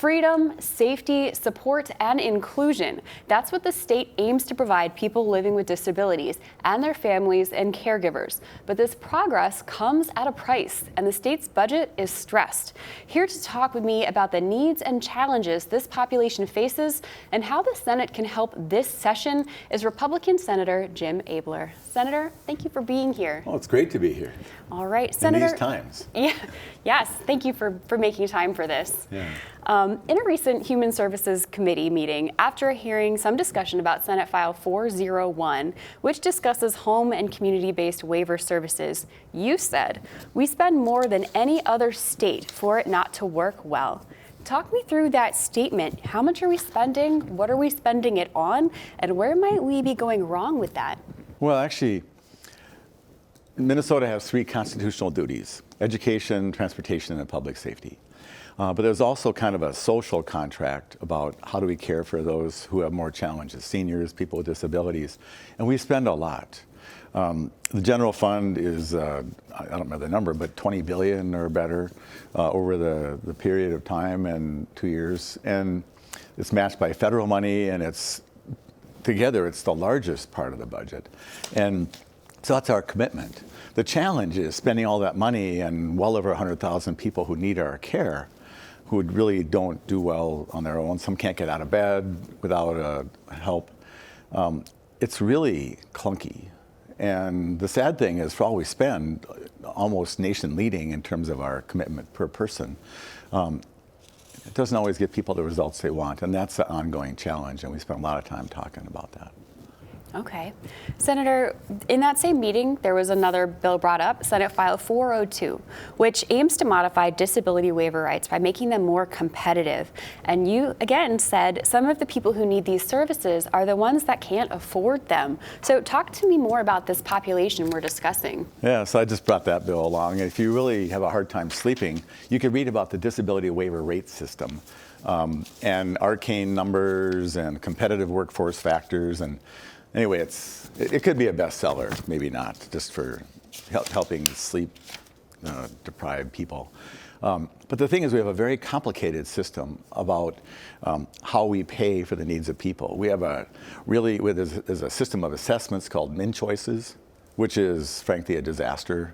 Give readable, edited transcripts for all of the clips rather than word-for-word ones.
Freedom, safety, support, and inclusion. That's what the state aims to provide people living with disabilities and their families and caregivers. But this progress comes at a price, and the state's budget is stressed. Here to talk with me about the needs and challenges this population faces and how the Senate can help this session is Republican Senator Jim Abeler. Senator, thank you for being here. Oh, it's great to be here. All right, Senator. In these times. Yeah, yes, thank you for making time for this. Yeah. In a recent Human Services Committee meeting, after hearing some discussion about Senate File 401, which discusses home and community-based waiver services, you said, "We spend more than any other state for it not to work well." Talk me through that statement. How much are we spending? What are we spending it on? And where might we be going wrong with that? Well, actually, Minnesota has 3 constitutional duties: education, transportation, and public safety. But there's also kind of a social contract about how do we care for those who have more challenges, seniors, people with disabilities, and we spend a lot. The general fund is, I don't remember the number, but 20 billion or better over the period of time and 2 years. And it's matched by federal money, and together it's the largest part of the budget. And so that's our commitment. The challenge is spending all that money and well over 100,000 people who need our care, who really don't do well on their own. Some can't get out of bed without help. It's really clunky. And the sad thing is, for all we spend, almost nation leading in terms of our commitment per person, it doesn't always give people the results they want. And that's an ongoing challenge. And we spend a lot of time talking about that. Okay. Senator, in that same meeting, there was another bill brought up, Senate File 402, which aims to modify disability waiver rights by making them more competitive. And you, again, said some of the people who need these services are the ones that can't afford them. So talk to me more about this population we're discussing. Yeah, so I just brought that bill along. And if you really have a hard time sleeping, you can read about the disability waiver rate system and arcane numbers and competitive workforce factors. And anyway, it could be a bestseller, maybe not, just for helping sleep-deprived people. But the thing is, we have a very complicated system about how we pay for the needs of people. We have there's a system of assessments called min choices, which is frankly a disaster.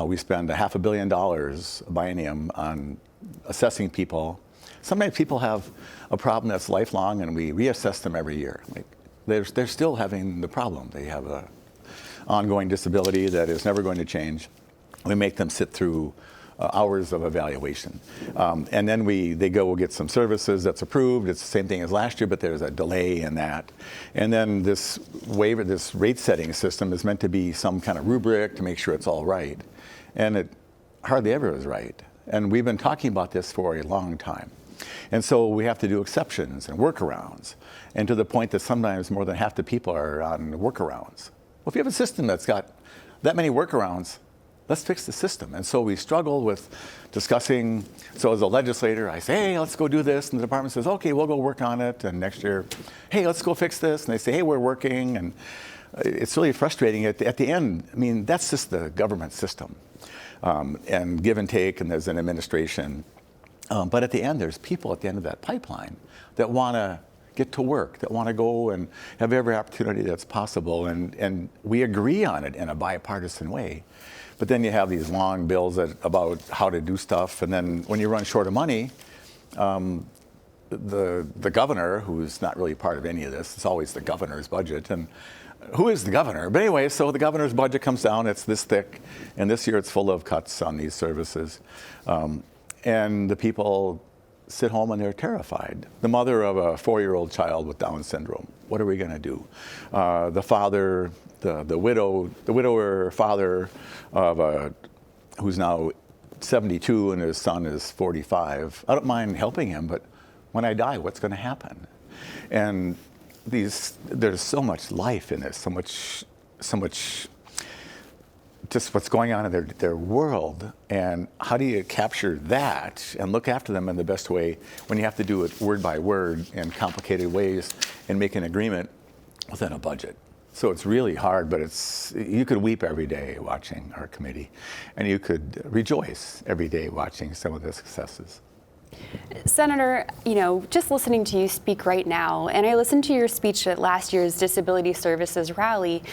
We spend $500 million a biennium on assessing people. Sometimes people have a problem that's lifelong, and we reassess them every year. They're still having the problem. They have an ongoing disability that is never going to change. We make them sit through hours of evaluation. And then they go get some services that's approved. It's the same thing as last year, but there's a delay in that. And then this rate setting system is meant to be some kind of rubric to make sure it's all right. And it hardly ever is right. And we've been talking about this for a long time. And so we have to do exceptions and workarounds, and to the point that sometimes more than half the people are on workarounds. Well, if you have a system that's got that many workarounds, let's fix the system. And so we struggle with discussing. So as a legislator, I say, hey, let's go do this. And the department says, okay, we'll go work on it. And next year, hey, let's go fix this. And they say, hey, we're working. And it's really frustrating. At the end, I mean, that's just the government system. And give and take, and there's an administration. But at the end, there's people at the end of that pipeline that want to get to work, that want to go and have every opportunity that's possible. And we agree on it in a bipartisan way. But then you have these long bills about how to do stuff. And then when you run short of money, the governor, who's not really part of any of this, it's always the governor's budget. And who is the governor? But anyway, so the governor's budget comes down. It's this thick. And this year it's full of cuts on these services. And the people sit home and they're terrified. The mother of a 4-year-old child with Down syndrome, what are we going to do? The father, the widower father of who's now 72 and his son is 45. I don't mind helping him, but when I die, what's going to happen? And there's so much life in this, so much just what's going on in their world, and how do you capture that and look after them in the best way when you have to do it word by word in complicated ways and make an agreement within a budget. So it's really hard, but you could weep every day watching our committee, and you could rejoice every day watching some of the successes. Senator, just listening to you speak right now, and I listened to your speech at last year's Disability Services rally,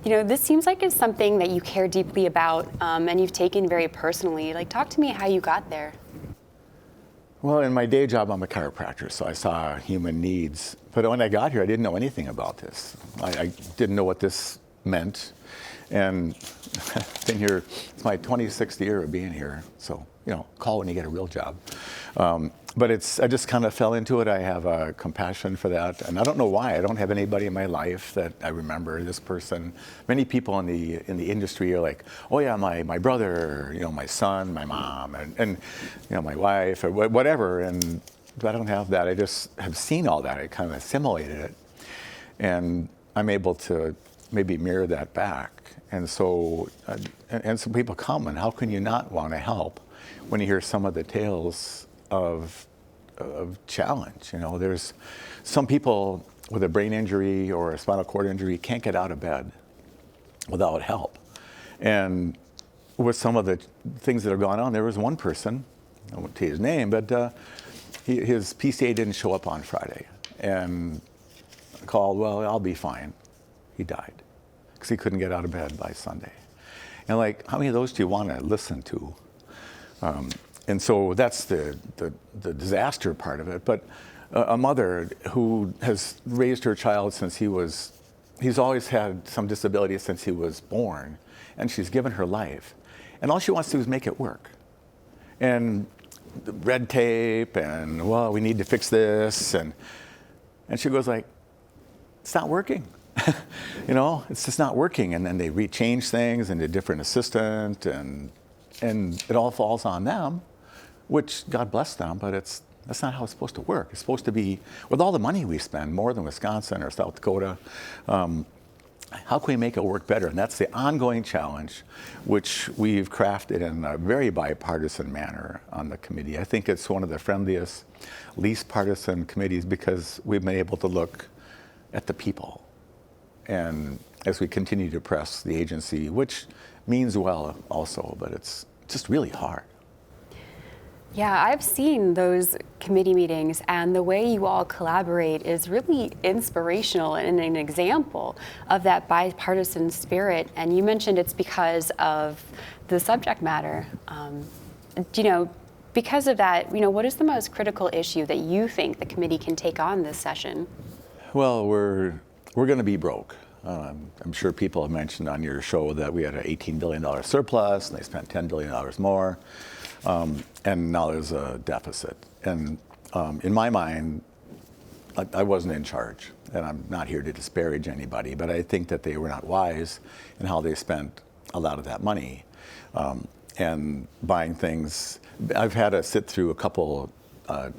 this seems like it's something that you care deeply about and you've taken very personally. Like, talk to me how you got there. Well, in my day job, I'm a chiropractor, so I saw human needs. But when I got here, I didn't know anything about this. I didn't know what this meant. And I've been here, it's my 26th year of being here. So, call when you get a real job. But I just kind of fell into it. I have a compassion for that. And I don't know why. I don't have anybody in my life that I remember this person. Many people in the industry are like, oh yeah, my brother, my son, my mom, and my wife, or whatever. And I don't have that. I just have seen all that. I kind of assimilated it. And I'm able to maybe mirror that back. And so, and some people come, and how can you not want to help when you hear some of the tales of challenge? There's some people with a brain injury or a spinal cord injury can't get out of bed without help. And with some of the things that have gone on, there was one person, I won't tell you his name, but his PCA didn't show up on Friday, and called, well, I'll be fine. He died because he couldn't get out of bed by Sunday. And how many of those do you want to listen to? And so that's the disaster part of it. But a mother who has raised her child since he's always had some disability since he was born, and she's given her life. And all she wants to do is make it work. And the red tape, and, well, we need to fix this. And she goes it's not working. It's just not working. And then they rechange things and a different assistant, and it all falls on them, which God bless them, but that's not how it's supposed to work. It's supposed to be, with all the money we spend, more than Wisconsin or South Dakota, how can we make it work better? And that's the ongoing challenge, which we've crafted in a very bipartisan manner on the committee. I think it's one of the friendliest, least partisan committees because we've been able to look at the people. And as we continue to press the agency, which means well also, but it's just really hard. Yeah, I've seen those committee meetings, and the way you all collaborate is really inspirational and an example of that bipartisan spirit. And you mentioned it's because of the subject matter. Because of that, what is the most critical issue that you think the committee can take on this session? Well, we're going to be broke. I'm sure people have mentioned on your show that we had an $18 billion surplus, and they spent $10 billion more. And now there's a deficit. And in my mind, I wasn't in charge, and I'm not here to disparage anybody, but I think that they were not wise in how they spent a lot of that money and buying things. I've had to sit through a couple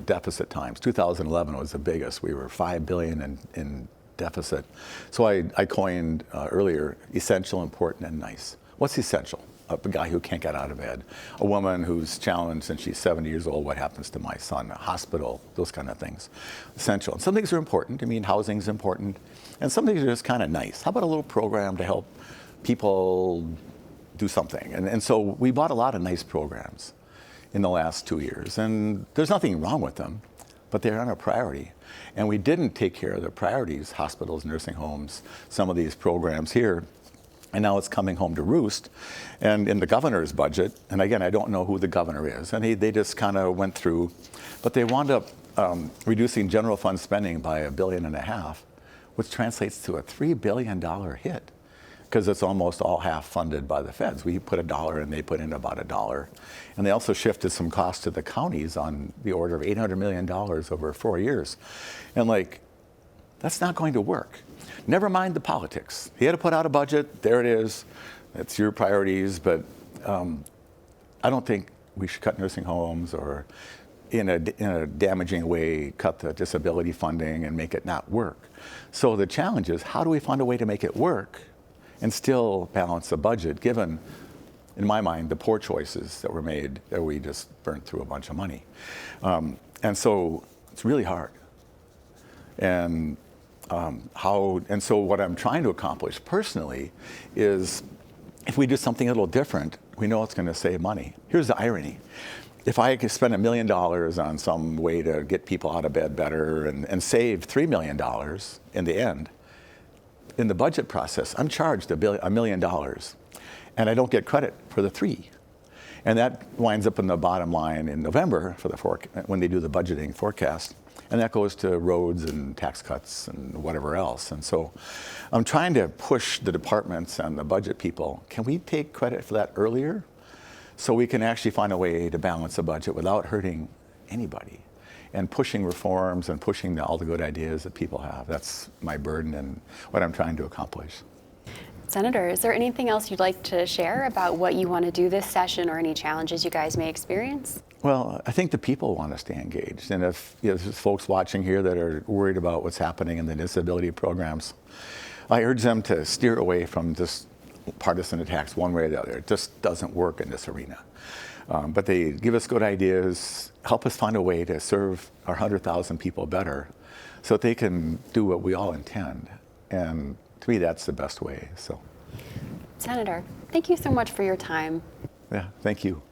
deficit times. 2011 was the biggest. We were $5 billion in deficit. So I coined earlier, essential, important, and nice. What's essential? A guy who can't get out of bed. A woman who's challenged since she's 70 years old. What happens to my son? A hospital, those kind of things. Essential. And some things are important. Housing's important. And some things are just kind of nice. How about a little program to help people do something? And so we bought a lot of nice programs in the last 2 years. And there's nothing wrong with them, but they're not a priority. And we didn't take care of the priorities, hospitals, nursing homes, some of these programs here. And now it's coming home to roost. And in the governor's budget, and again, I don't know who the governor is, and they just kind of went through, but they wound up reducing general fund spending by $1.5 billion, which translates to a $3 billion hit, because it's almost all half funded by the feds. We put $1 and they put in about $1. And they also shifted some costs to the counties on the order of $800 million over 4 years. And that's not going to work. Never mind the politics. He had to put out a budget. There it is. That's your priorities. But I don't think we should cut nursing homes or in a damaging way cut the disability funding and make it not work. So the challenge is, how do we find a way to make it work and still balance the budget, given, in my mind, the poor choices that were made, that we just burnt through a bunch of money. And so it's really hard. And so what I'm trying to accomplish personally is, if we do something a little different, we know it's going to save money. Here's the irony. if I could spend $1 million on some way to get people out of bed better and save $3 million in the end, in the budget process, I'm charged $1 million, and I don't get credit for the 3. And that winds up in the bottom line in November for the when they do the budgeting forecast, and that goes to roads and tax cuts and whatever else. And so I'm trying to push the departments and the budget people. Can we take credit for that earlier so we can actually find a way to balance the budget without hurting anybody? And pushing reforms and pushing all the good ideas that people have. That's my burden and what I'm trying to accomplish. Senator, is there anything else you'd like to share about what you want to do this session or any challenges you guys may experience? Well, I think the people want to stay engaged. And if there's folks watching here that are worried about what's happening in the disability programs, I urge them to steer away from just partisan attacks one way or the other. It just doesn't work in this arena. But they give us good ideas, help us find a way to serve our 100,000 people better so that they can do what we all intend. And to me, that's the best way. So, Senator, thank you so much for your time. Yeah, thank you.